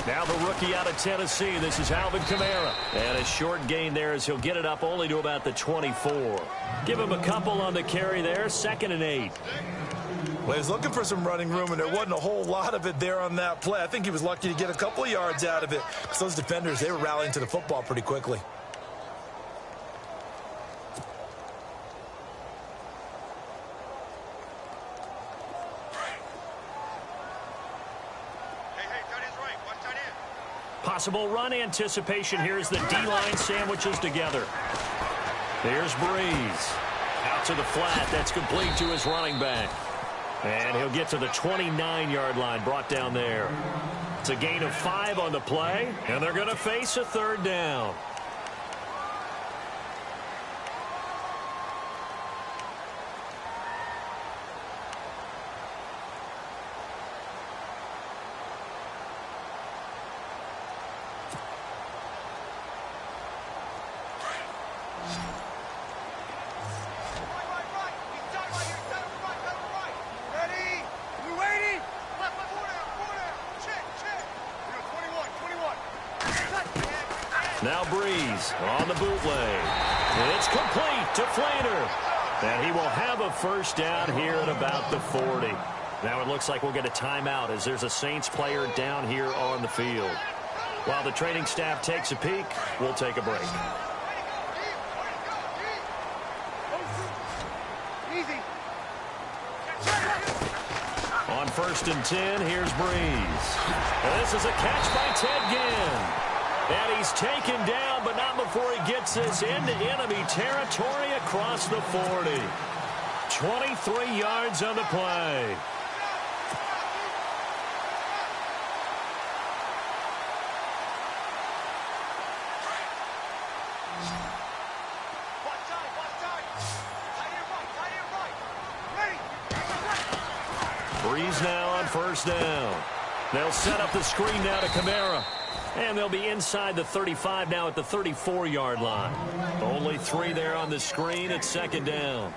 Now the rookie out of Tennessee. This is Alvin Kamara. And a short gain there as he'll get it up only to about the 24. Give him a couple on the carry there. 2nd and 8. Well, he was looking for some running room, and there wasn't a whole lot of it there on that play. I think he was lucky to get a couple of yards out of it, because those defenders, they were rallying to the football pretty quickly. Possible run anticipation here as the D-line sandwiches together. Here's Breeze. Out to the flat. That's complete to his running back. And he'll get to the 29-yard line, brought down there. It's a gain of 5 on the play, and they're going to face a 3rd down. Now Breeze on the bootleg. It's complete to Flater. And he will have a 1st down here at about the 40. Now it looks like we'll get a timeout as there's a Saints player down here on the field. While the training staff takes a peek, we'll take a break. On 1st and 10, here's Breeze. And this is a catch by Ted Ginn. And he's taken down, but not before he gets this into enemy territory across the 40. 23 yards on the play. Breeze now on 1st down. They'll set up the screen now to Kamara. And they'll be inside the 35 now at the 34-yard line. Only 3 there on the screen at 2nd down.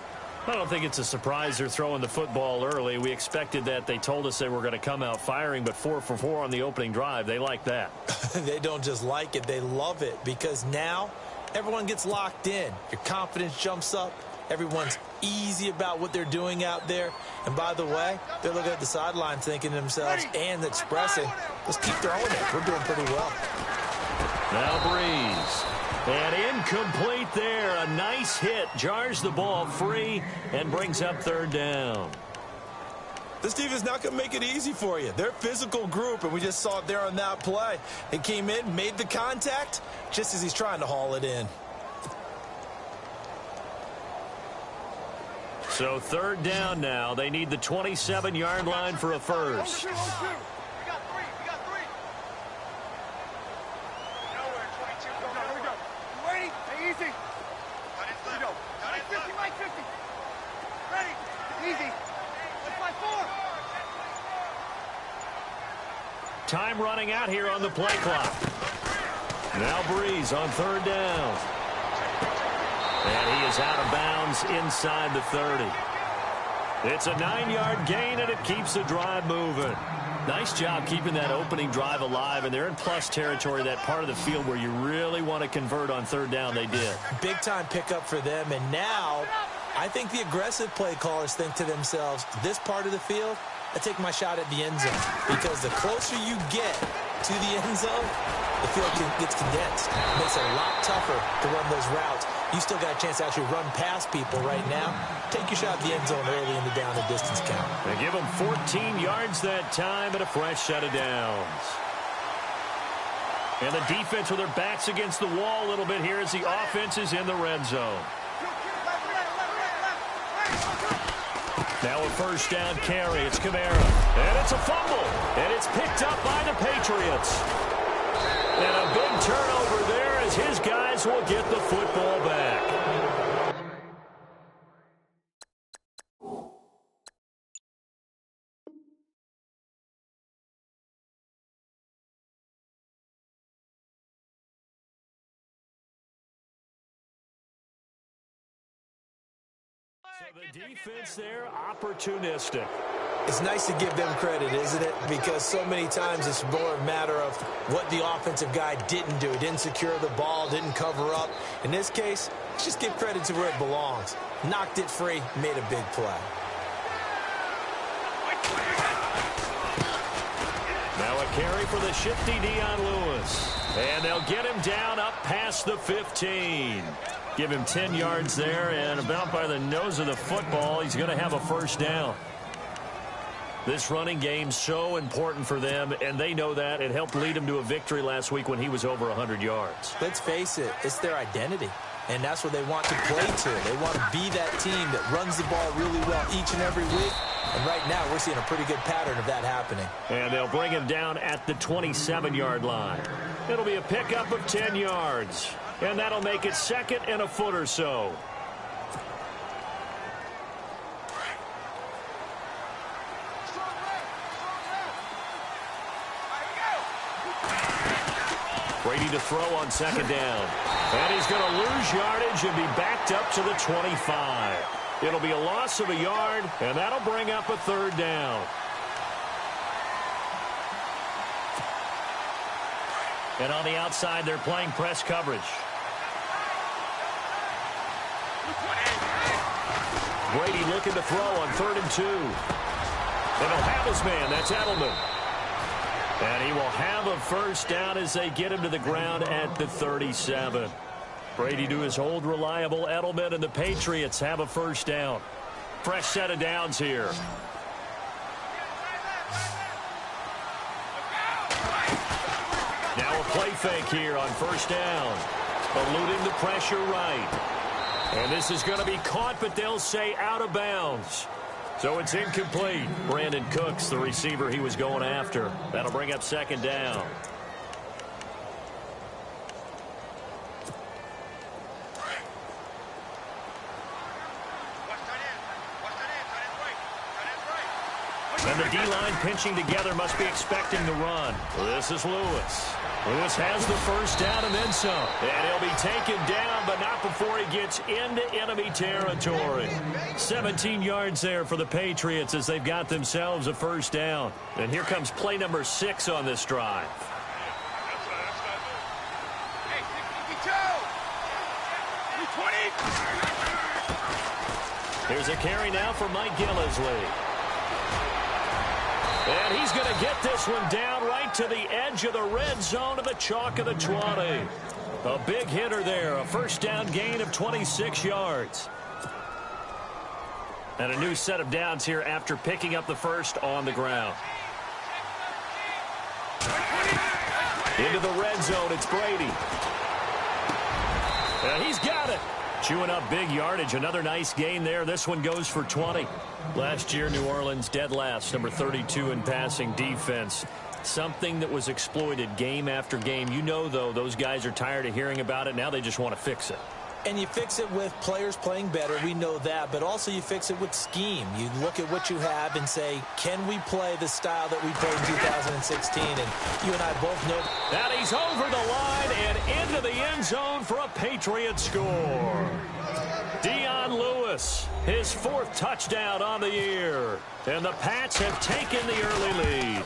I don't think it's a surprise they're throwing the football early. We expected that. They told us they were going to come out firing, but 4 for 4 on the opening drive. They like that. They don't just like it. They love it, because now everyone gets locked in. Your confidence jumps up. Everyone's easy about what they're doing out there. And by the way, they're looking at the sideline thinking to themselves and expressing, let's keep throwing it. We're doing pretty well. Now Breeze. And incomplete there. A nice hit. Jars the ball free and brings up 3rd down. This team is not going to make it easy for you. They're a physical group, and we just saw it there on that play. It came in, made the contact, just as he's trying to haul it in. So 3rd down now. They need the 27-yard line for a 1st. Time running out here on the play clock. Now Breeze on 3rd down. And he is out of bounds inside the 30. It's a 9-yard gain, and it keeps the drive moving. Nice job keeping that opening drive alive, and they're in plus territory, that part of the field where you really want to convert on 3rd down. They did. Big-time pickup for them, and now I think the aggressive play callers think to themselves, this part of the field, I take my shot at the end zone, because the closer you get to the end zone, the field gets condensed. It makes it a lot tougher to run those routes. You still got a chance to actually run past people right now. Take your shot at the end zone early in the down and distance count. They give them 14 yards that time and a fresh set of downs. And the defense with their backs against the wall a little bit here as the offense is in the red zone. Now a 1st down carry. It's Kamara. And it's a fumble. And it's picked up by the Patriots. And a big turnover there as his guys will get the football back. The defense there, opportunistic. It's nice to give them credit, isn't it? Because so many times it's more a matter of what the offensive guy didn't do. He didn't secure the ball, didn't cover up. In this case, let's just give credit to where it belongs. Knocked it free, made a big play. Now a carry for the shifty Dion Lewis. And they'll get him down up past the 15. Give him 10 yards there, and about by the nose of the football, he's going to have a first down. This running game's so important for them, and they know that. It helped lead him to a victory last week when he was over 100 yards. Let's face it, it's their identity, and that's what they want to play to. They want to be that team that runs the ball really well each and every week, and right now we're seeing a pretty good pattern of that happening. And they'll bring him down at the 27-yard line. It'll be a pickup of 10 yards, and that'll make it second and a foot or so. Brady to throw on second down. And he's going to lose yardage and be backed up to the 25. It'll be a loss of a yard, and that'll bring up a third down. And on the outside, they're playing press coverage. Brady looking to throw on 3rd and 2. And he'll have his man. That's Edelman. And he will have a first down as they get him to the ground at the 37. Brady to his old reliable Edelman, and the Patriots have a first down. Fresh set of downs here. Now a play fake here on first down. Eluding the pressure right. And this is going to be caught, but they'll say out of bounds. So it's incomplete. Brandon Cooks, the receiver he was going after. That'll bring up second down. And the D-line pinching together must be expecting the run. This is Lewis. Lewis has the first down and then some. And he'll be taken down, but not before he gets into enemy territory. 17 yards there for the Patriots as they've got themselves a first down. And here comes play number 6 on this drive. Here's a carry now for Mike Gillisley. And he's going to get this one down right to the edge of the red zone of the chalk of the 20. A big hitter there, a first down gain of 26 yards. And a new set of downs here after picking up the first on the ground. Into the red zone, it's Brady. And he's got it. Chewing up big yardage. Another nice gain there. This one goes for 20. Last year, New Orleans dead last, number 32 in passing defense. Something that was exploited game after game. You know, though, those guys are tired of hearing about it. Now they just want to fix it. And you fix it with players playing better. We know that. But also you fix it with scheme. You look at what you have and say, can we play the style that we played in 2016? And you and I both know that he's over the line and into the end zone for a Patriot score. Dion Lewis, his 4th touchdown on the year. And the Pats have taken the early lead.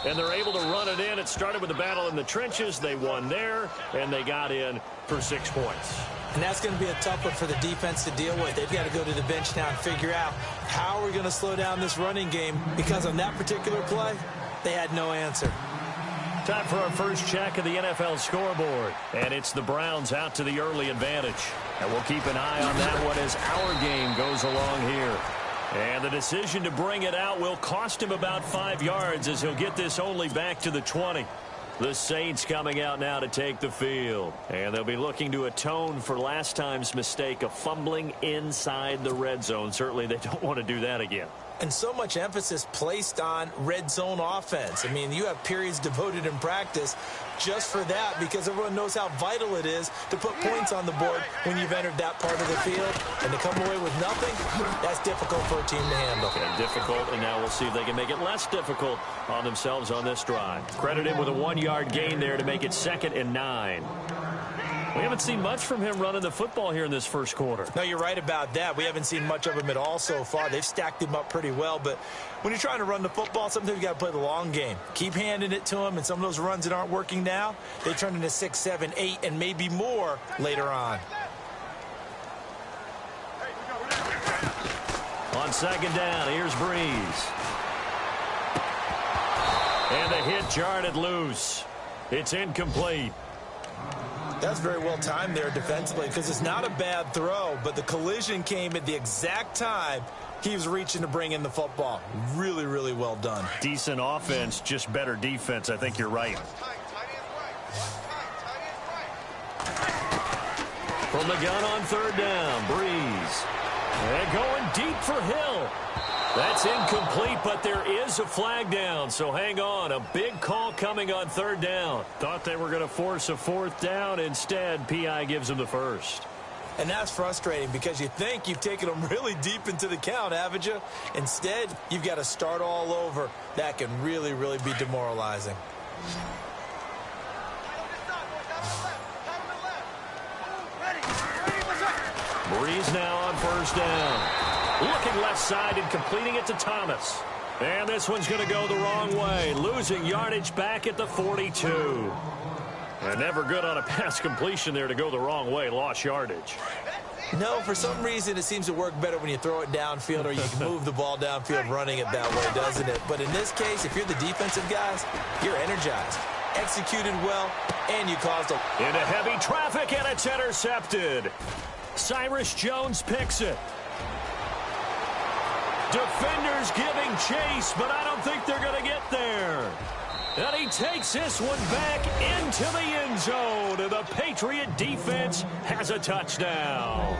And they're able to run it in. It started with a battle in the trenches. They won there, and they got in for 6 points. And that's going to be a tough one for the defense to deal with. They've got to go to the bench now and figure out how we're going to slow down this running game, because on that particular play, they had no answer. Time for our first check of the NFL scoreboard. And it's the Browns out to the early advantage. And we'll keep an eye on that one as our game goes along here. And the decision to bring it out will cost him about 5 yards as he'll get this only back to the 20. The Saints coming out now to take the field. And they'll be looking to atone for last time's mistake of fumbling inside the red zone. Certainly they don't want to do that again. And so much emphasis placed on red zone offense. I mean, you have periods devoted in practice just for that, because everyone knows how vital it is to put points on the board when you've entered that part of the field. And to come away with nothing, that's difficult for a team to handle. And difficult, and now we'll see if they can make it less difficult on themselves on this drive. Credited with a 1-yard gain there to make it 2nd and 9. We haven't seen much from him running the football here in this first quarter. No, you're right about that. We haven't seen much of him at all so far. They've stacked him up pretty well, but when you're trying to run the football, sometimes you got to play the long game. Keep handing it to him, and some of those runs that aren't working now, they turn into 6, 7, 8, and maybe more later on. On second down, here's Breeze. And the hit jarred loose. It's incomplete. That's very well timed there defensively because it's not a bad throw, but the collision came at the exact time he was reaching to bring in the football. Really, really well done. Decent offense, just better defense. I think you're right. From the gun on third down, Breeze. And going deep for Hill. That's incomplete, but there is a flag down, so hang on. A big call coming on third down. Thought they were going to force a fourth down. Instead, P.I. gives them the first. And that's frustrating because you think you've taken them really deep into the count, haven't you? Instead, you've got to start all over. That can really, really be demoralizing. Breeze now on first down. Looking left side and completing it to Thomas. And this one's going to go the wrong way. Losing yardage back at the 42. And never good on a pass completion there to go the wrong way. Lost yardage. No, for some reason it seems to work better when you throw it downfield or you can move the ball downfield running it that way, doesn't it? But in this case, if you're the defensive guys, you're energized. Executed well, and you caused a... Into heavy traffic, and it's intercepted. Cyrus Jones picks it. Defenders giving chase, but I don't think they're going to get there. And he takes this one back into the end zone, and the Patriot defense has a touchdown.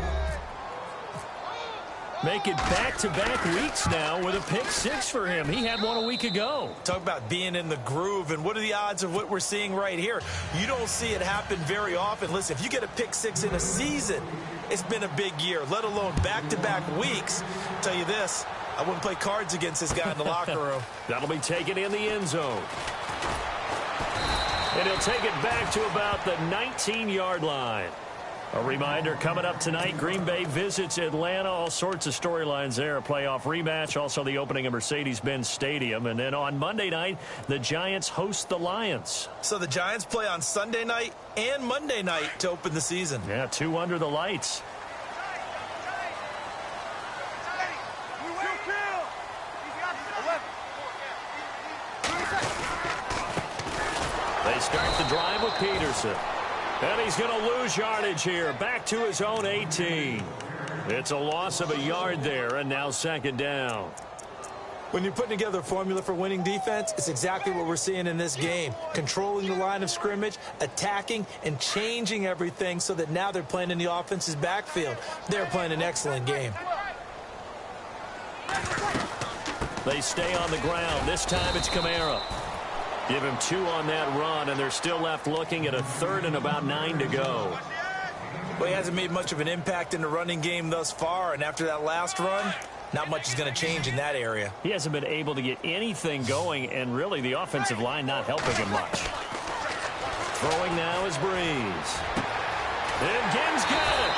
Make it back-to-back weeks now with a pick six for him. He had one a week ago. Talk about being in the groove, and what are the odds of what we're seeing right here? You don't see it happen very often. Listen, if you get a pick six in a season, it's been a big year, let alone back-to-back weeks. I'll tell you this, I wouldn't play cards against this guy in the locker room. That'll be taken in the end zone. And he'll take it back to about the 19-yard line. A reminder, coming up tonight, Green Bay visits Atlanta. All sorts of storylines there. A playoff rematch, also the opening of Mercedes-Benz Stadium. And then on Monday night, the Giants host the Lions. So the Giants play on Sunday night and Monday night to open the season. Yeah, 2 under the lights. They start the drive with Peterson. And he's going to lose yardage here. Back to his own 18. It's a loss of a yard there, and now second down. When you're putting together a formula for winning defense, it's exactly what we're seeing in this game. Controlling the line of scrimmage, attacking, and changing everything so that now they're playing in the offense's backfield. They're playing an excellent game. They stay on the ground. This time it's Kamara. Give him 2 on that run, and they're still left looking at a third and about 9 to go. Well, he hasn't made much of an impact in the running game thus far, and after that last run, not much is going to change in that area. He hasn't been able to get anything going, and really the offensive line not helping him much. Throwing now is Breeze. And Ginn's got it.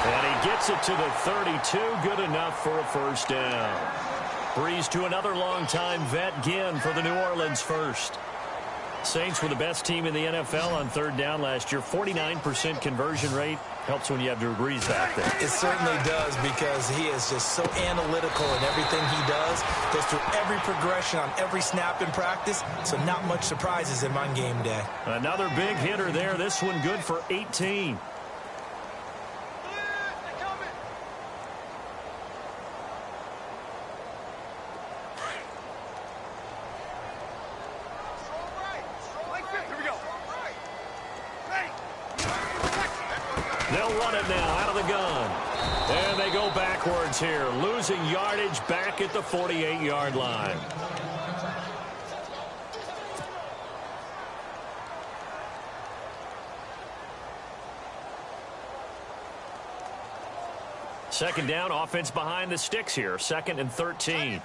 And he gets it to the 32. Good enough for a first down. Breeze to another longtime vet, Ginn, for the New Orleans first. Saints were the best team in the NFL on third down last year. 49% conversion rate. Helps when you have Drew Brees back there. It certainly does because he is just so analytical in everything he does. Goes through every progression on every snap in practice, so not much surprises him on game day. Another big hitter there. This one good for 18. They'll run it now out of the gun. And they go backwards here, losing yardage back at the 48-yard line. Second down, offense behind the sticks here. 2nd and 13.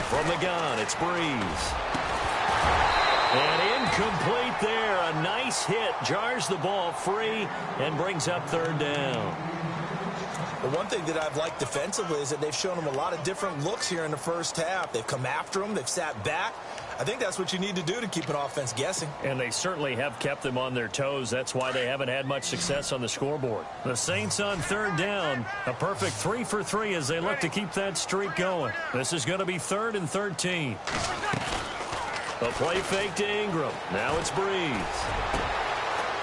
From the gun, it's Breeze. And incomplete there. A nice hit. Jars the ball free and brings up third down. The one thing that I've liked defensively is that they've shown him a lot of different looks here in the first half. They've come after him. They've sat back. I think that's what you need to do to keep an offense guessing. And they certainly have kept them on their toes. That's why they haven't had much success on the scoreboard. The Saints on third down. A perfect 3 for 3 as they look to keep that streak going. This is going to be 3rd and 13. A play fake to Ingram. Now it's Breeze.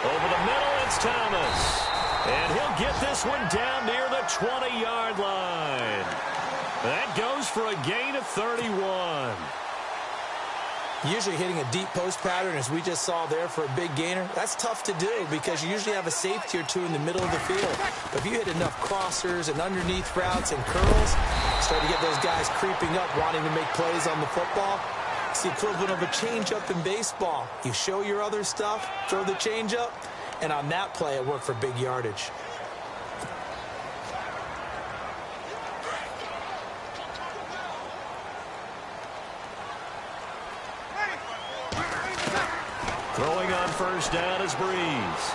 Over the middle, it's Thomas. And he'll get this one down near the 20-yard line. That goes for a gain of 31. Usually hitting a deep post pattern, as we just saw there, for a big gainer, that's tough to do because you usually have a safety or two in the middle of the field. But if you hit enough crossers and underneath routes and curls, start to get those guys creeping up, wanting to make plays on the football. It's the equivalent of a changeup in baseball. You show your other stuff, throw the changeup, and on that play, it worked for big yardage. Throwing on first down is Breeze.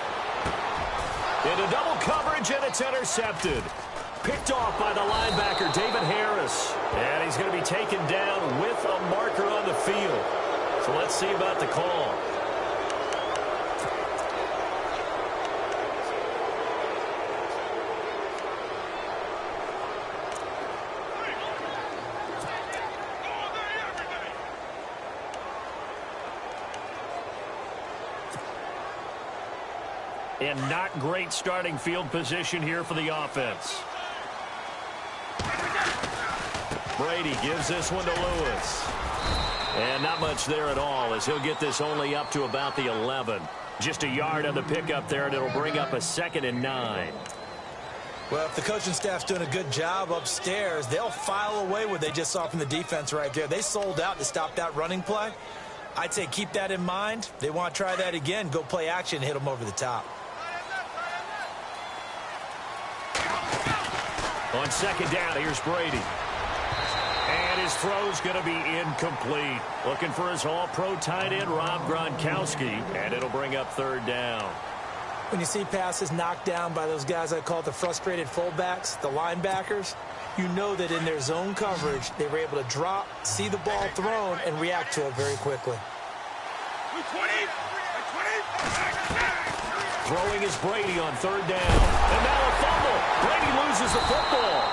Into double coverage, and it's intercepted. Picked off by the linebacker, David Harris. And he's going to be taken down with a marker on the field. So let's see about the call. And not great starting field position here for the offense. Brady gives this one to Lewis. And not much there at all, as he'll get this only up to about the 11. Just a yard on the pickup there, and it'll bring up a 2nd and 9. Well, if the coaching staff's doing a good job upstairs, they'll file away what they just saw from the defense right there. They sold out to stop that running play. I'd say keep that in mind. They want to try that again, go play action, and hit them over the top. On 2nd down, here's Brady. And his throw's going to be incomplete. Looking for his all-pro tight end, Rob Gronkowski, and it'll bring up 3rd down. When you see passes knocked down by those guys I call the frustrated fullbacks, the linebackers, you know that in their zone coverage, they were able to drop, see the ball thrown, and react to it very quickly. Throwing is Brady on 3rd down. And now a fumble. Brady loses the football.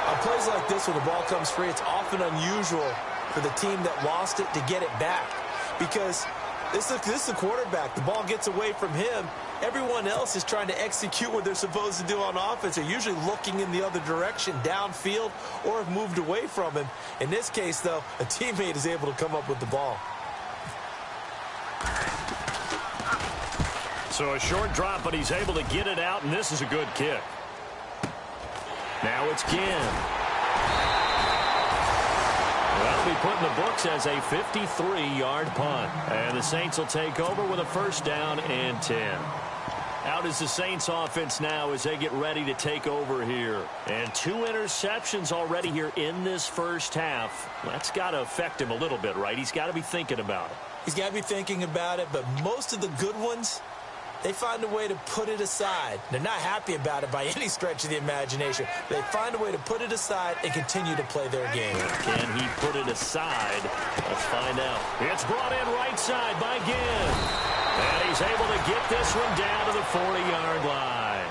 On plays like this, when the ball comes free, it's often unusual for the team that lost it to get it back. Because this is the quarterback. The ball gets away from him. Everyone else is trying to execute what they're supposed to do on offense. They're usually looking in the other direction, downfield, or have moved away from him. In this case, though, a teammate is able to come up with the ball. So a short drop, but he's able to get it out, and this is a good kick. Now it's Ginn. That'll be put in the books as a 53-yard punt. And the Saints will take over with a 1st down and 10. Out is the Saints offense now as they get ready to take over here. And 2 interceptions already here in this first half. That's got to affect him a little bit, right? He's got to be thinking about it. He's got to be thinking about it, but most of the good ones, they find a way to put it aside. They're not happy about it by any stretch of the imagination. They find a way to put it aside and continue to play their game. Can he put it aside? Let's find out. It's brought in right side by Ginn. And he's able to get this one down to the 40-yard line.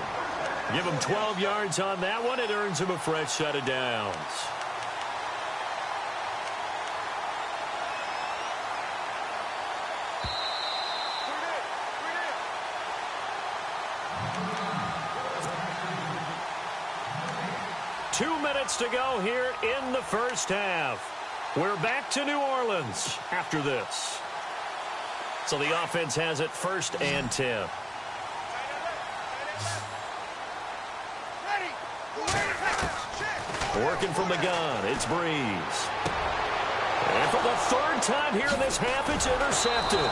Give him 12 yards on that one. It earns him a fresh set of downs. To go here in the first half. We're back to New Orleans after this. So the offense has it 1st and 10. Working from the gun, it's Breeze. And for the 3rd time here in this half, it's intercepted.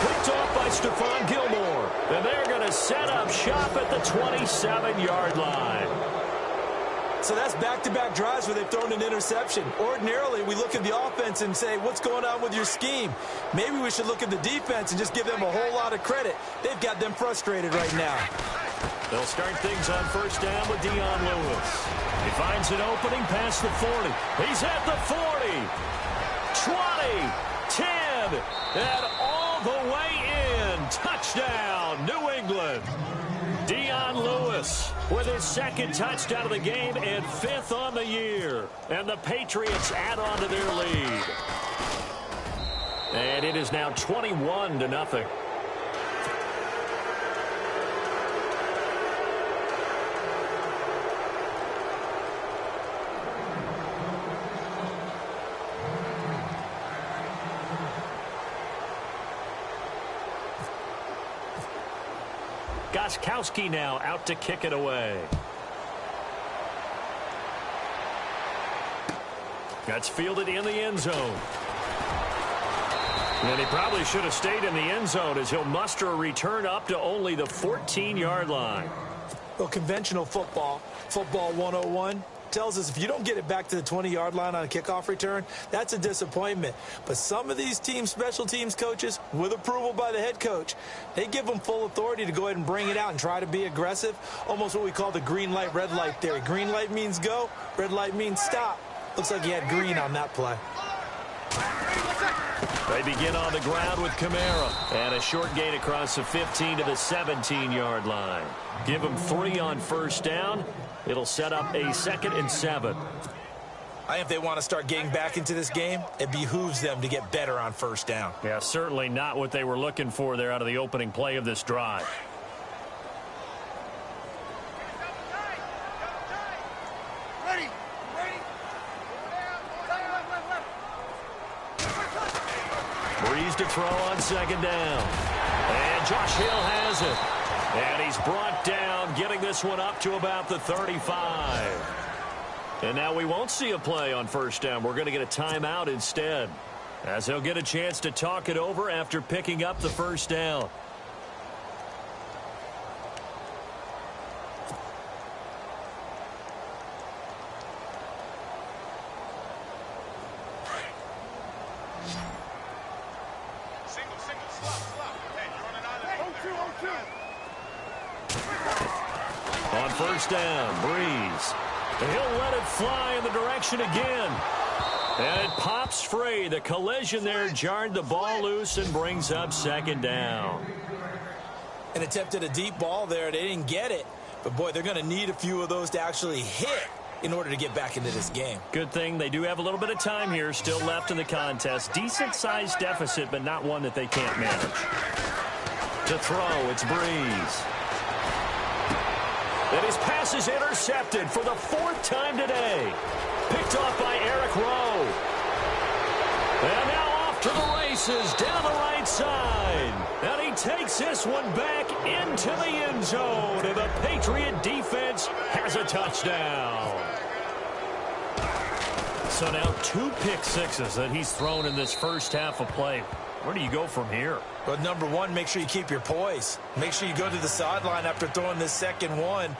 Picked off by Stephon Gilmore. And they're going to set up shop at the 27-yard line. So that's back-to-back drives where they've thrown an interception. Ordinarily, we look at the offense and say, what's going on with your scheme? Maybe we should look at the defense and just give them a whole lot of credit. They've got them frustrated right now. They'll start things on first down with Dion Lewis. He finds an opening past the 40. He's at the 40. 20, 10, and all the way in. Touchdown, New England. Dion Lewis with his second touchdown of the game and 5th on the year. And the Patriots add on to their lead. And it is now 21-0. Gostkowski now out to kick it away. That's fielded in the end zone. And he probably should have stayed in the end zone as he'll muster a return up to only the 14-yard line. Well, conventional football 101, tells us if you don't get it back to the 20-yard line on a kickoff return, that's a disappointment. But some of these special teams coaches, with approval by the head coach, they give them full authority to go ahead and bring it out and try to be aggressive, almost what we call the green light, red light theory. Green light means go, red light means stop. Looks like he had green on that play. They begin on the ground with Kamara. And a short gain across the 15 to the 17-yard line. Give him 3 on first down. It'll set up a 2nd and 7. I think if they want to start getting back into this game, it behooves them to get better on first down. Yeah, certainly not what they were looking for there out of the opening play of this drive. Breeze to throw on 2nd down. And Josh Hill has it. And he's brought down, getting this one up to about the 35. And now we won't see a play on first down. We're going to get a timeout instead, as he'll get a chance to talk it over after picking up the first down. On first down, Breeze. He'll let it fly in the direction again. And it pops free. The collision there jarred the ball loose and brings up 2nd down. And attempted a deep ball there. They didn't get it. But, boy, they're going to need a few of those to actually hit in order to get back into this game. Good thing they do have a little bit of time here still left in the contest. Decent-sized deficit, but not one that they can't manage. To throw, it's Breeze. And his pass is intercepted for the 4th time today. Picked off by Eric Rowe. And now off to the races down the right side. And he takes this one back into the end zone. And the Patriot defense has a touchdown. So now 2 pick sixes that he's thrown in this first half of play. Where do you go from here? But number one, make sure you keep your poise. Make sure you go to the sideline after throwing this second one,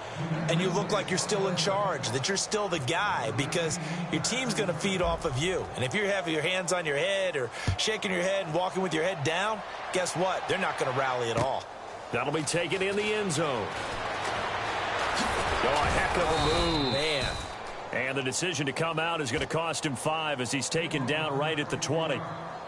and you look like you're still in charge, that you're still the guy, because your team's going to feed off of you. And if you're having your hands on your head or shaking your head and walking with your head down, guess what? They're not going to rally at all. That'll be taken in the end zone. Oh, a heck of a move. Man. And the decision to come out is going to cost him 5 as he's taken down right at the 20.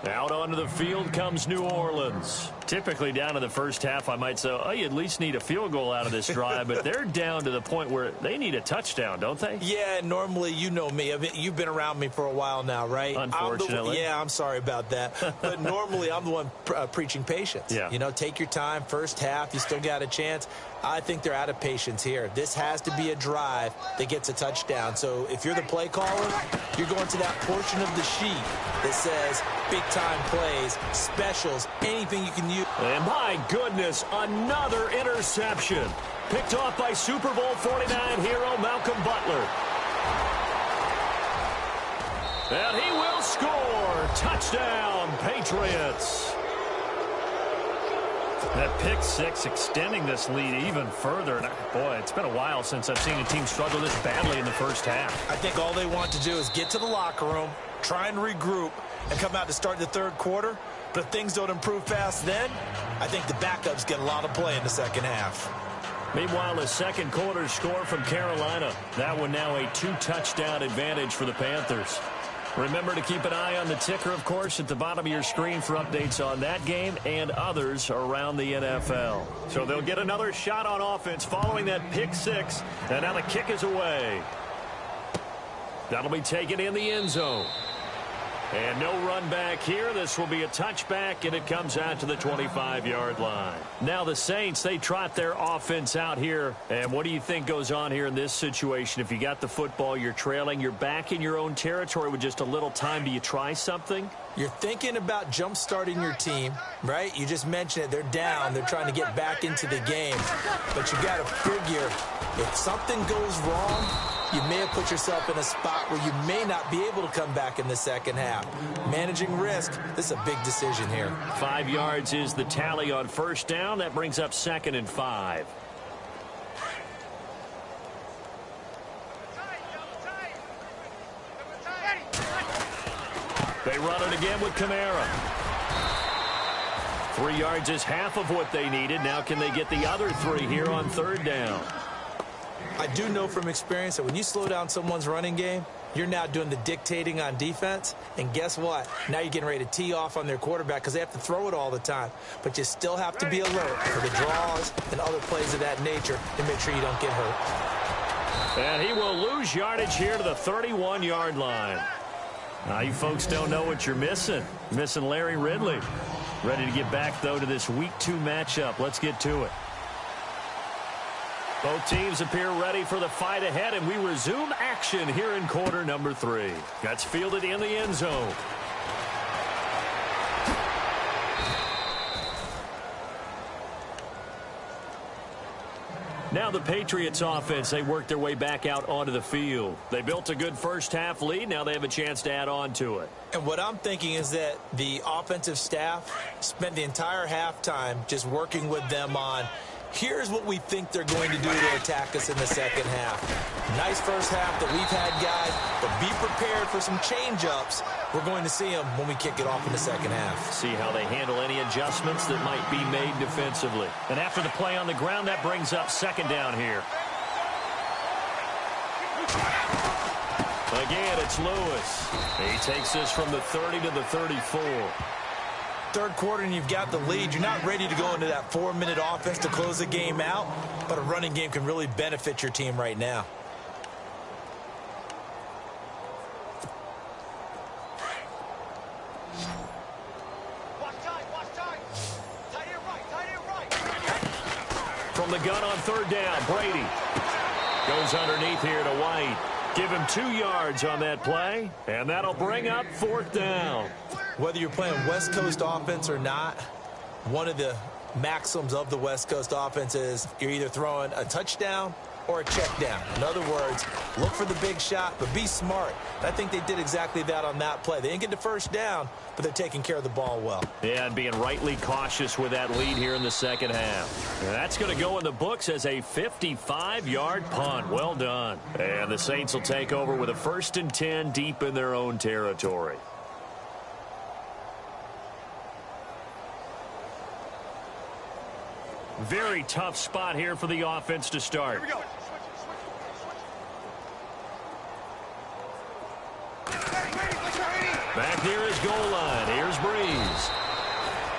Out onto the field comes New Orleans. Typically down in the first half, I might say, oh, you at least need a field goal out of this drive, but they're down to the point where they need a touchdown, don't they? Yeah, normally, you know me. You've been around me for a while now, right? Unfortunately. I'm sorry about that. But normally, I'm the one preaching patience. Yeah. You know, take your time. First half, you still got a chance. I think they're out of patience here. This has to be a drive that gets a touchdown. So if you're the play caller, you're going to that portion of the sheet that says big-time plays, specials, anything you can use. And my goodness, another interception. Picked off by Super Bowl 49 hero Malcolm Butler. And he will score. Touchdown, Patriots. That pick six extending this lead even further. And boy, it's been a while since I've seen a team struggle this badly in the first half. I think all they want to do is get to the locker room, try and regroup, and come out to start the third quarter. But if things don't improve fast then, I think the backups get a lot of play in the second half. Meanwhile, the second quarter score from Carolina. That one now a 2-touchdown advantage for the Panthers. Remember to keep an eye on the ticker, of course, at the bottom of your screen for updates on that game and others around the NFL. So they'll get another shot on offense following that pick six. And now the kick is away. That'll be taken in the end zone. And no run back here. This will be a touchback, and it comes out to the 25-yard line. Now the Saints, they trot their offense out here. And what do you think goes on here in this situation? If you got the football, you're trailing, you're back in your own territory with just a little time. Do you try something? You're thinking about jump-starting your team, right? You just mentioned it. They're down. They're trying to get back into the game. But you got to figure if something goes wrong, you may have put yourself in a spot where you may not be able to come back in the second half. Managing risk, this is a big decision here. 5 yards is the tally on first down. That brings up 2nd and 5. They run it again with Kamara. 3 yards is half of what they needed. Now can they get the other 3 here on third down? I do know from experience that when you slow down someone's running game, you're now doing the dictating on defense. And guess what? Now you're getting ready to tee off on their quarterback because they have to throw it all the time. But you still have to be alert for the draws and other plays of that nature to make sure you don't get hurt. And he will lose yardage here to the 31-yard line. Now, you folks don't know what you're missing. You're missing Larry Ridley. Ready to get back, though, to this Week 2 matchup. Let's get to it. Both teams appear ready for the fight ahead, and we resume action here in quarter number 3. That's fielded in the end zone. Now the Patriots offense, they work their way back out onto the field. They built a good first half lead. Now they have a chance to add on to it. And what I'm thinking is that the offensive staff spent the entire halftime just working with them on, here's what we think they're going to do to attack us in the second half. Nice first half that we've had, guys, but be prepared for some change-ups. We're going to see them when we kick it off in the second half. See how they handle any adjustments that might be made defensively. And after the play on the ground, that brings up 2nd down here. Again, it's Lewis. He takes this from the 30 to the 34. Third quarter and you've got the lead. You're not ready to go into that 4-minute offense to close the game out, but a running game can really benefit your team right now. From the gun on third down, Brady goes underneath here to White. Give him 2 yards on that play, and that'll bring up 4th down. Whether you're playing West Coast offense or not, one of the maxims of the West Coast offense is you're either throwing a touchdown or a check down. In other words, look for the big shot, but be smart. And I think they did exactly that on that play. They didn't get the first down, but they're taking care of the ball well. Yeah, and being rightly cautious with that lead here in the second half. And that's going to go in the books as a 55-yard punt. Well done. And the Saints will take over with a 1st and 10 deep in their own territory. Very tough spot here for the offense to start. Here we go. Back near his goal line. Here's Breeze.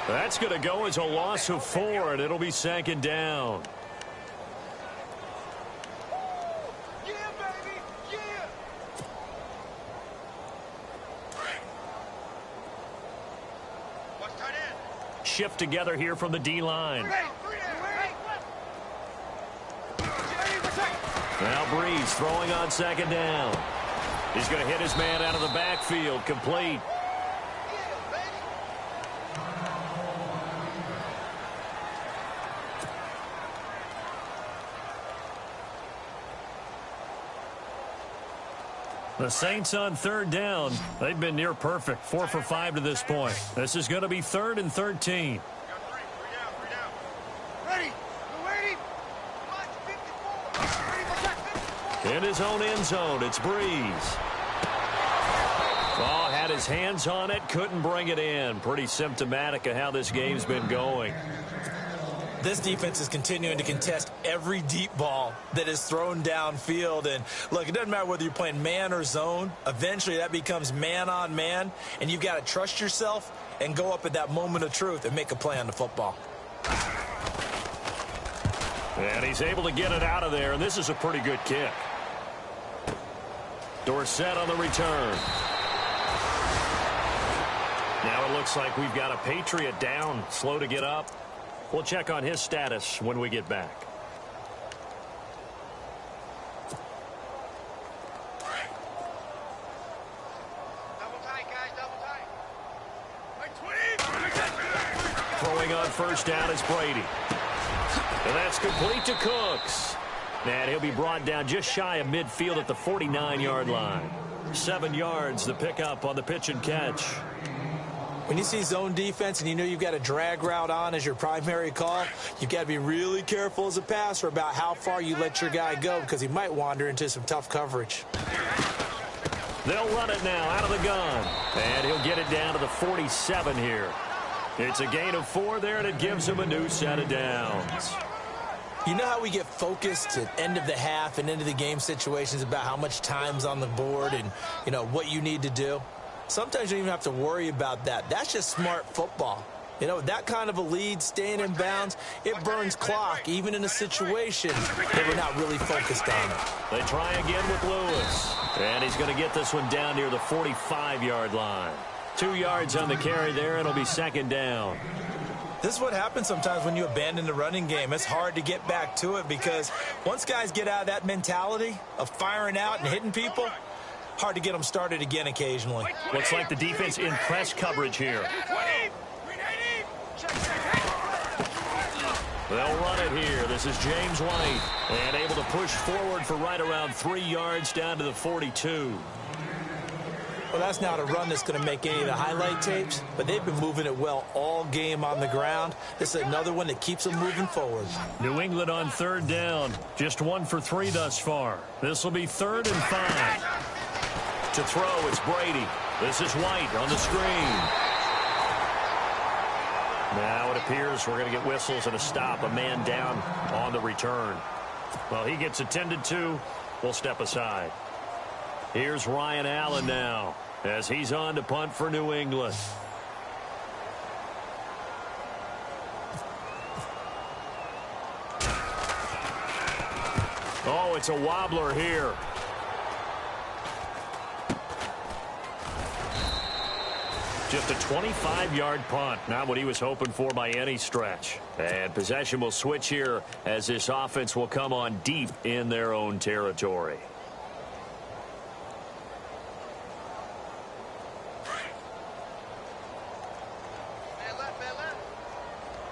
That's going to go as a loss of 4, and it'll be 2nd down. Yeah, baby. Yeah. Watch tight end. Shift together here from the D-line. Now Breeze throwing on 2nd down. He's going to hit his man out of the backfield. Complete. The Saints on 3rd down. They've been near perfect. 4 for 5 to this point. This is going to be 3rd and 13. In his own end zone, it's Breeze. Oh, had his hands on it, couldn't bring it in. Pretty symptomatic of how this game's been going. This defense is continuing to contest every deep ball that is thrown downfield. And, look, it doesn't matter whether you're playing man or zone. Eventually, that becomes man-on-man, and you've got to trust yourself and go up at that moment of truth and make a play on the football. And he's able to get it out of there, and this is a pretty good kick. Dorsett on the return. Now it looks like we've got a Patriot down, slow to get up. We'll check on his status when we get back. Double tight, guys, double tight. Throwing on first down is Brady. And that's complete to Cooks. And he'll be brought down just shy of midfield at the 49-yard line. 7 yards, the pickup on the pitch and catch. When you see zone defense and you know you've got a drag route on as your primary call, you've got to be really careful as a passer about how far you let your guy go because he might wander into some tough coverage. They'll run it now out of the gun. And he'll get it down to the 47 here. It's a gain of 4 there, and it gives him a new set of downs. You know how we get focused at end of the half and into the game situations about how much time's on the board and, you know, what you need to do? Sometimes you don't even have to worry about that. That's just smart football. You know, with that kind of a lead, staying in bounds, it burns clock, even in a situation that we're not really focused on it. They try again with Lewis. And he's going to get this one down near the 45-yard line. 2 yards on the carry there, and it'll be second down. This is what happens sometimes when you abandon the running game. It's hard to get back to it because once guys get out of that mentality of firing out and hitting people, hard to get them started again occasionally. Looks like the defense in press coverage here. They'll run it here. This is James White. And able to push forward for right around 3 yards down to the 42. Well, that's not a run that's going to make any of the highlight tapes, but they've been moving it well all game on the ground. This is another one that keeps them moving forward. New England on third down. Just 1 for 3 thus far. This will be 3rd and 5. To throw, it's Brady. This is White on the screen. Now it appears we're going to get whistles and a stop. A man down on the return. Well, he gets attended to. We'll step aside. Here's Ryan Allen now as he's on to punt for New England. Oh, it's a wobbler here. Just a 25-yard punt, not what he was hoping for by any stretch. And possession will switch here as this offense will come on deep in their own territory.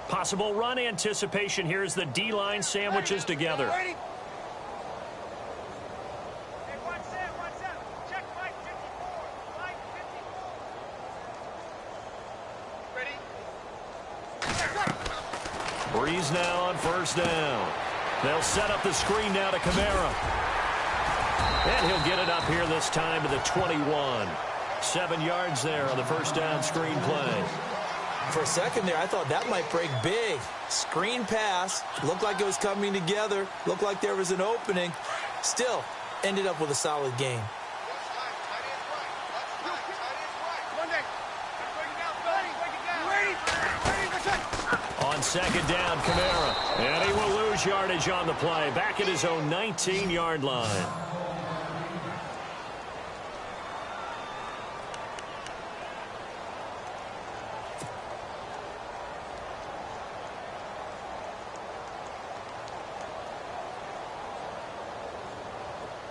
Possible run anticipation here as the D-line sandwiches together. Breeze now on first down. They'll set up the screen now to Kamara. And he'll get it up here this time to the 21. 7 yards there on the first down screen play. For a second there, I thought that might break big. Screen pass. Looked like it was coming together. Looked like there was an opening. Still, ended up with a solid game. On second down, Kamara. And he will lose yardage on the play. Back at his own 19-yard line.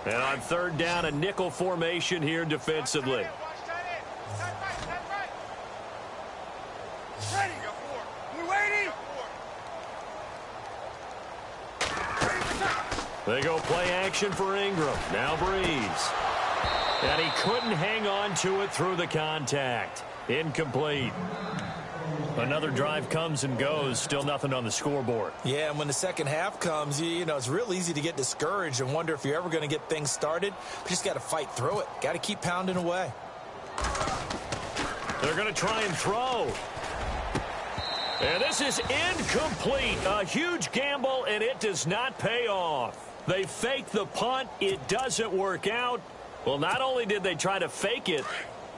And on third down, a nickel formation here defensively. They go play action for Ingram. Now Breeze. And he couldn't hang on to it through the contact. Incomplete. Another drive comes and goes. Still nothing on the scoreboard. Yeah, and when the second half comes, you know, it's real easy to get discouraged and wonder if you're ever going to get things started. But you just got to fight through it. Got to keep pounding away. They're going to try and throw. And this is incomplete. A huge gamble, and it does not pay off. They fake the punt. It doesn't work out. Well, not only did they try to fake it,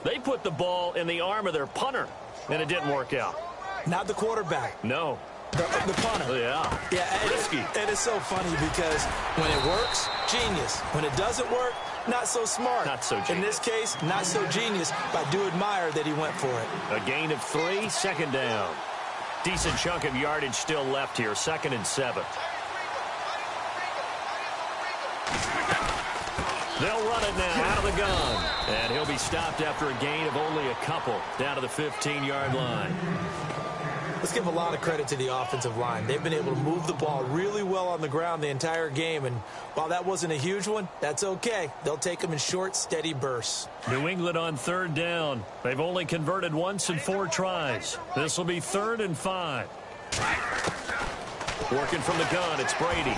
they put the ball in the arm of their punter, and it didn't work out. Not the quarterback. No. The punter. Yeah. Yeah, risky. And it's so funny because when it works, genius. When it doesn't work, not so smart. Not so genius. In this case, not so genius, but I do admire that he went for it. A gain of 3, second down. Decent chunk of yardage still left here, 2nd and 7. They'll run it now out of the gun. And he'll be stopped after a gain of only a couple down to the 15-yard line. Let's give a lot of credit to the offensive line. They've been able to move the ball really well on the ground the entire game. And while that wasn't a huge one, that's okay. They'll take them in short, steady bursts. New England on 3rd down. They've only converted once in 4 tries. This will be 3rd and 5. Working from the gun, it's Brady.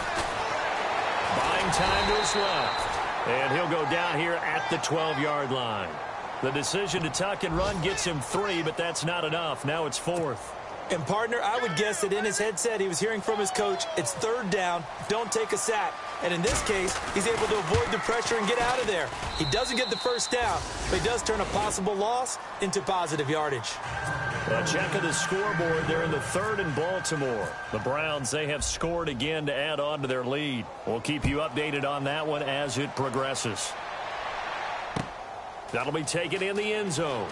Buying time to his left. And he'll go down here at the 12-yard line. The decision to tuck and run gets him 3, but that's not enough. Now it's 4th. And, partner, I would guess that in his headset he was hearing from his coach, it's 3rd down, don't take a sack. And in this case, he's able to avoid the pressure and get out of there. He doesn't get the first down, but he does turn a possible loss into positive yardage. A check of the scoreboard. They're in the 3rd in Baltimore. The Browns, they have scored again to add on to their lead. We'll keep you updated on that one as it progresses. That'll be taken in the end zone.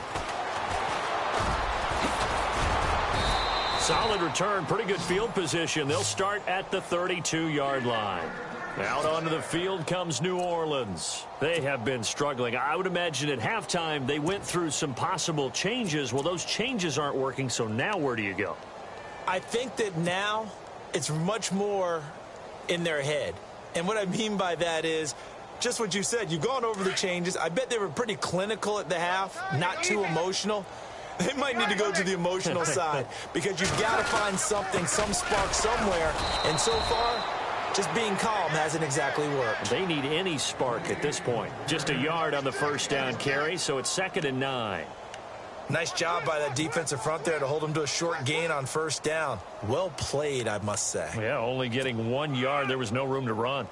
Solid return, pretty good field position. They'll start at the 32-yard line. Out onto the field comes New Orleans. They have been struggling. I would imagine at halftime they went through some possible changes. Well, those changes aren't working, so now where do you go? I think that now it's much more in their head. And what I mean by that is just what you said. You've gone over the changes. I bet they were pretty clinical at the half, not too emotional. They might need to go to the emotional side because you've got to find something, some spark somewhere. And so far, just being calm hasn't exactly worked. They need any spark at this point. Just a yard on the first down carry, so it's 2nd and 9. Nice job by that defensive front there to hold them to a short gain on first down. Well played, I must say. Yeah, only getting 1 yard. There was no room to run.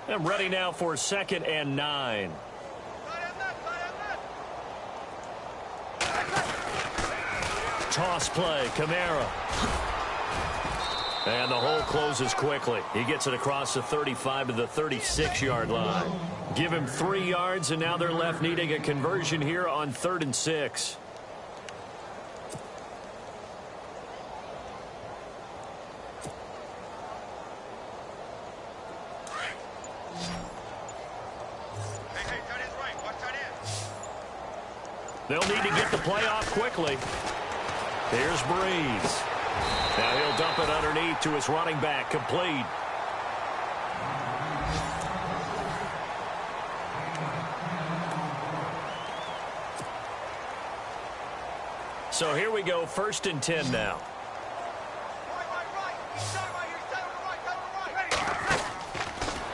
I'm ready now for 2nd and 9. Toss play, Kamara. And the hole closes quickly. He gets it across the 35 to the 36-yard line. Give him 3 yards, and now they're left needing a conversion here on 3rd and 6. They'll need to get the play off quickly. Here's Breeze. Now he'll dump it underneath to his running back, complete. So here we go, 1st and 10 now.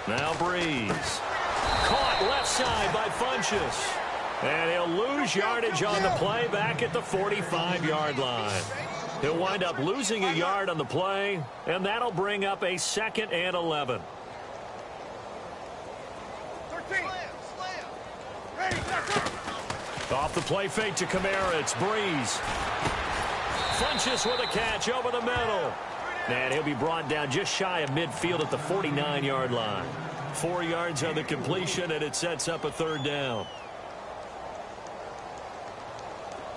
Now Breeze. Caught left side by Funchess. And he'll lose yardage on the play back at the 45-yard line. He'll wind up losing a yard on the play, and that'll bring up a 2nd and 11. Off the play fake to Kamara, it's Breeze. Funchess with a catch over the middle. And he'll be brought down just shy of midfield at the 49-yard line. 4 yards on the completion, and it sets up a 3rd down.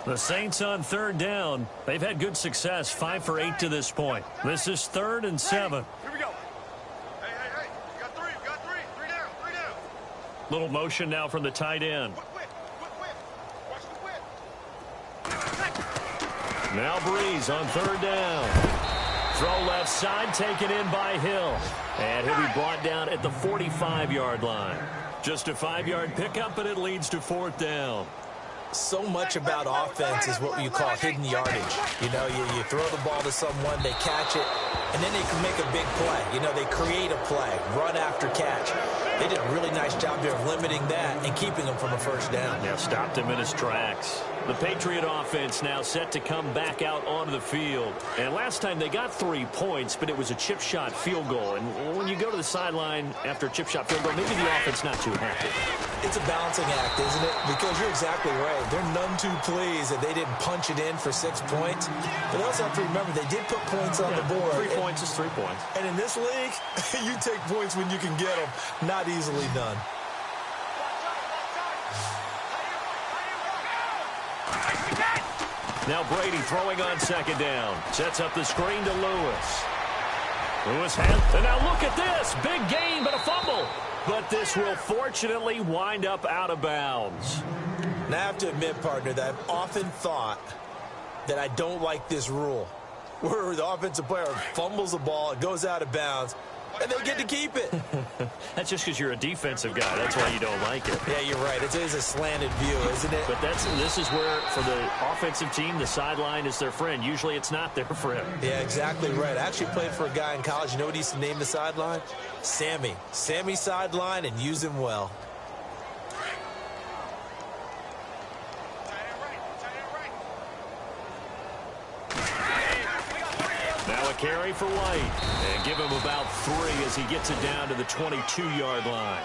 The Saints on 3rd down. They've had good success, 5 for 8 to this point. This is 3rd and 7. Here we go. Hey. You got 3. Three down. Little motion now from the tight end. Quick. Watch the whip. Now Breeze on 3rd down. Throw left side, taken in by Hill. And he'll be brought down at the 45-yard line. Just a 5-yard pickup, but it leads to 4th down. So much about offense is what you call hidden yardage. You know, you throw the ball to someone, they catch it, and then they can make a big play. You know, they create a play, run after catch. They did a really nice job there of limiting that and keeping him from a first down. Yeah, stopped him in his tracks. The Patriot offense now set to come back out onto the field. And last time they got 3 points, but it was a chip shot field goal. And when you go to the sideline after a chip shot field goal, maybe the offense not too happy. It's a balancing act, isn't it? Because you're exactly right. They're none too pleased that they didn't punch it in for 6 points. But they also have to remember they did put points on the board. 3 points is 3 points. And in this league, you take points when you can get them. Not easily done. Now Brady throwing on 2nd down. Sets up the screen to Lewis. Lewis has, and now look at this. Big gain, but a fumble. But this will fortunately wind up out of bounds. Now I have to admit, partner, that I've often thought that I don't like this rule, where the offensive player fumbles the ball, it goes out of bounds, and they get to keep it. That's just because you're a defensive guy. That's why you don't like it. Yeah, you're right. It is a slanted view, isn't it? But this is where, for the offensive team, the sideline is their friend. Usually it's not their friend. Yeah, exactly right. I actually played for a guy in college. You know what he used to name the sideline? Sammy. Sammy sideline, and use him well. Now a carry for White. And give him about 3 as he gets it down to the 22-yard line.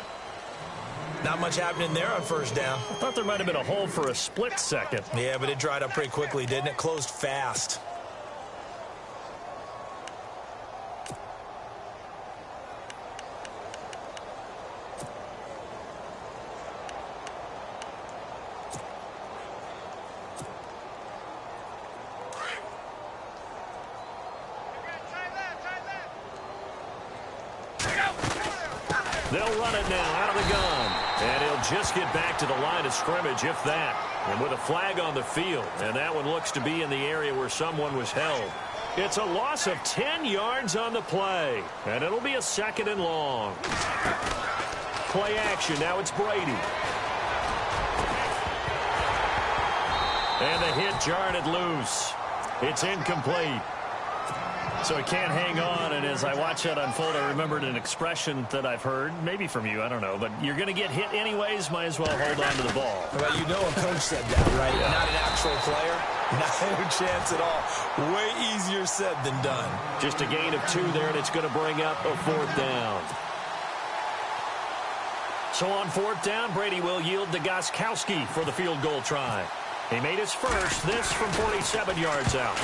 Not much happening there on first down. I thought there might have been a hole for a split second. Yeah, but it dried up pretty quickly, didn't it? Closed fast. They'll run it now out of the gun. And he'll just get back to the line of scrimmage, if that. And with a flag on the field. And that one looks to be in the area where someone was held. It's a loss of 10 yards on the play. And it'll be a 2nd and long. Play action. Now it's Brady. And the hit jarred it loose. It's incomplete. So he can't hang on, and as I watch that unfold, I remembered an expression that I've heard, maybe from you, I don't know, but you're going to get hit anyways, might as well hold on to the ball. Well, you know a coach said that, right? Yeah. Not an actual player. Not a chance at all. Way easier said than done. Just a gain of 2 there, and it's going to bring up a 4th down. So on 4th down, Brady will yield to Gostkowski for the field goal try. He made his first, this from 47 yards out.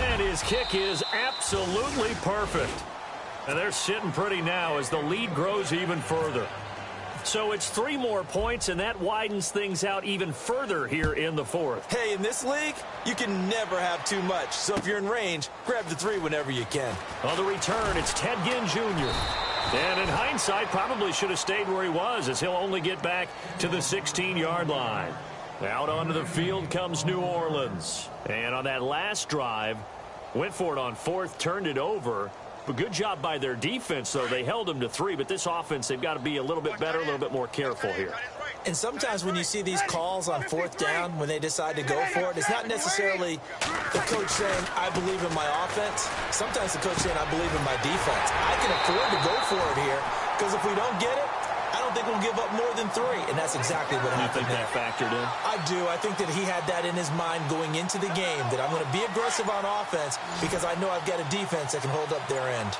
And his kick is absolutely perfect. And they're sitting pretty now as the lead grows even further. So it's 3 more points, and that widens things out even further here in the 4th. Hey, in this league, you can never have too much. So if you're in range, grab the 3 whenever you can. On the return, it's Ted Ginn Jr. And in hindsight, probably should have stayed where he was, as he'll only get back to the 16-yard line. Out onto the field comes New Orleans. And on that last drive, went for it on 4th, turned it over. But good job by their defense, though. They held them to 3, but this offense, they've got to be a little bit better, a little bit more careful here. And sometimes when you see these calls on 4th down, when they decide to go for it, it's not necessarily the coach saying, I believe in my offense. Sometimes the coach saying, I believe in my defense. I can afford to go for it here, because if we don't get it, I don't think we'll give up more than 3, and that's exactly what happened. You think that factored in? I do. I think that he had that in his mind going into the game, that I'm going to be aggressive on offense because I know I've got a defense that can hold up their end.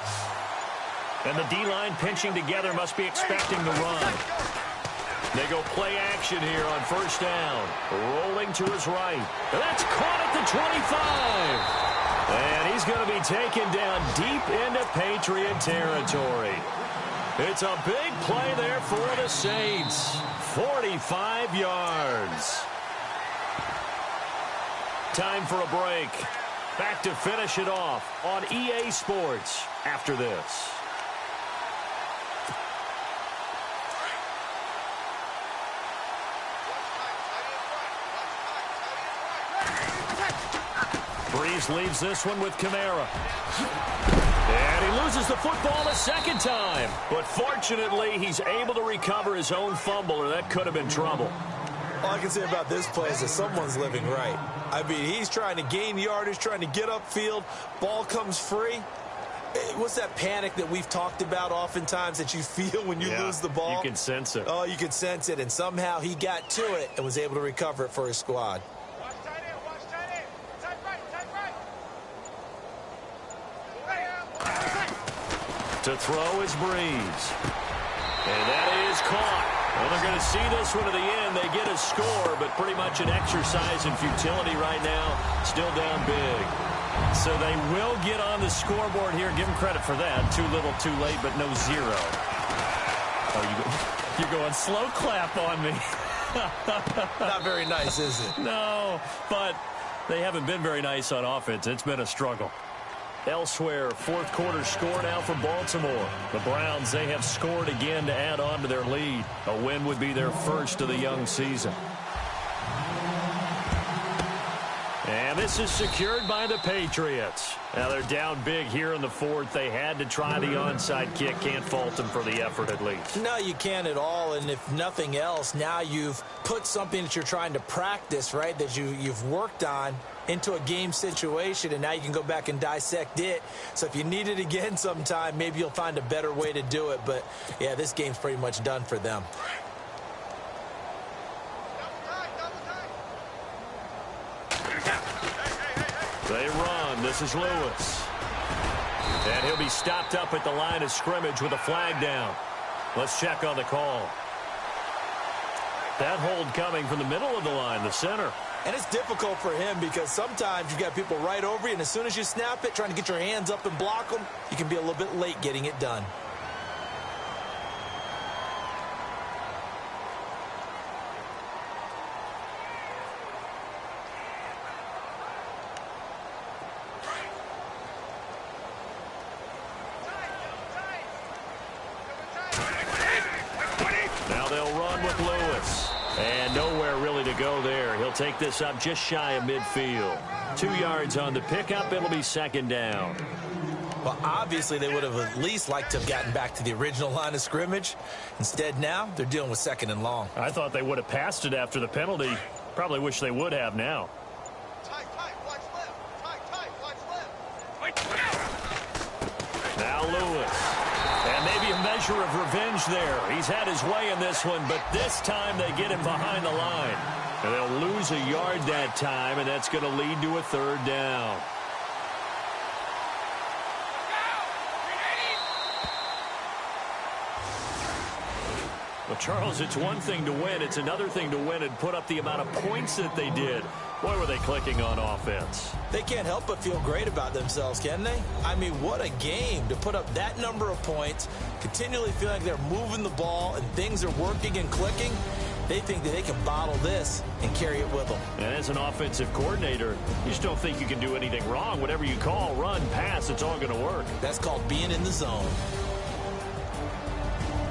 And the D-line pinching together must be expecting the run. They go play action here on first down. Rolling to his right. And that's caught at the 25. And he's going to be taken down deep into Patriot territory. It's a big play there for the Saints. 45 yards. Time for a break. Back to finish it off on EA Sports after this. Breeze leaves this one with Kamara. And he loses loses the football a second time. But fortunately, he's able to recover his own fumble, or that could have been trouble. All I can say about this play is that someone's living right. I mean, he's trying to gain yardage, trying to get upfield. Ball comes free. What's that panic that we've talked about oftentimes that you feel when you lose the ball? You can sense it. Oh, you can sense it. And somehow he got to it and was able to recover it for his squad. Watch tight end, watch tight end. Tight right, tight right. To throw is Breeze. And that is caught. Well, they're going to see this one to the end. They get a score, but pretty much an exercise in futility right now. Still down big. So they will get on the scoreboard here. Give them credit for that. Too little, too late, but no zero. Oh, you're going slow clap on me. Not very nice, is it? No, but they haven't been very nice on offense. It's been a struggle. Elsewhere, fourth quarter score now for Baltimore. The Browns, they have scored again to add on to their lead. A win would be their first of the young season. And this is secured by the Patriots. Now they're down big here in the fourth. They had to try the onside kick. Can't fault them for the effort at least. No, you can't at all. And if nothing else, now you've put something that you're trying to practice, right, that you've worked on into a game situation, and now you can go back and dissect it. So if you need it again sometime, maybe you'll find a better way to do it. But, yeah, this game's pretty much done for them. They run. This is Lewis. And he'll be stopped up at the line of scrimmage with a flag down. Let's check on the call. That hold coming from the middle of the line, the center. And it's difficult for him because sometimes you've got people right over you, and as soon as you snap it, trying to get your hands up and block them, you can be a little bit late getting it done. Now they'll run with Lewis. And nowhere really to go there. He'll take this up just shy of midfield. 2 yards on the pickup. It'll be second down. Well, obviously, they would have at least liked to have gotten back to the original line of scrimmage. Instead, now, they're dealing with second and long. I thought they would have passed it after the penalty. Probably wish they would have now. Tight, watch left. Tight, watch left. Now Lewis. And maybe a measure of revenge there. He's had his way in this one, but this time they get him behind the line. And they'll lose a yard that time, and that's going to lead to a third down. Well, Charles, it's one thing to win. It's another thing to win and put up the amount of points that they did. Boy, were they clicking on offense. They can't help but feel great about themselves, can they? I mean, what a game to put up that number of points, continually feeling like they're moving the ball and things are working and clicking. They think that they can bottle this and carry it with them. And as an offensive coordinator, you just don't think you can do anything wrong. Whatever you call, run, pass, it's all going to work. That's called being in the zone.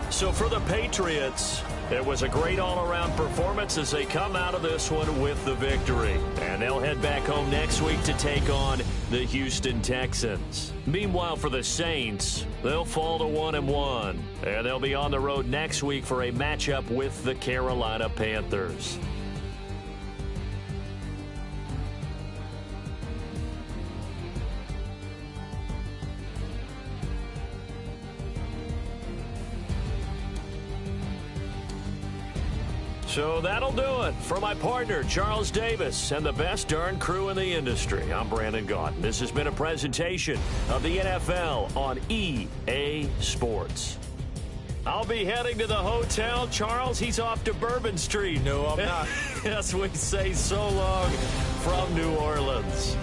So for the Patriots, it was a great all-around performance as they come out of this one with the victory. And they'll head back home next week to take on the Houston Texans. Meanwhile, for the Saints, they'll fall to 1-1. And they'll be on the road next week for a matchup with the Carolina Panthers. So that'll do it. For my partner, Charles Davis, and the best darn crew in the industry, I'm Brandon Gaunt. This has been a presentation of the NFL on EA Sports. I'll be heading to the hotel. Charles, he's off to Bourbon Street. No, I'm not. Yes, we say so long from New Orleans.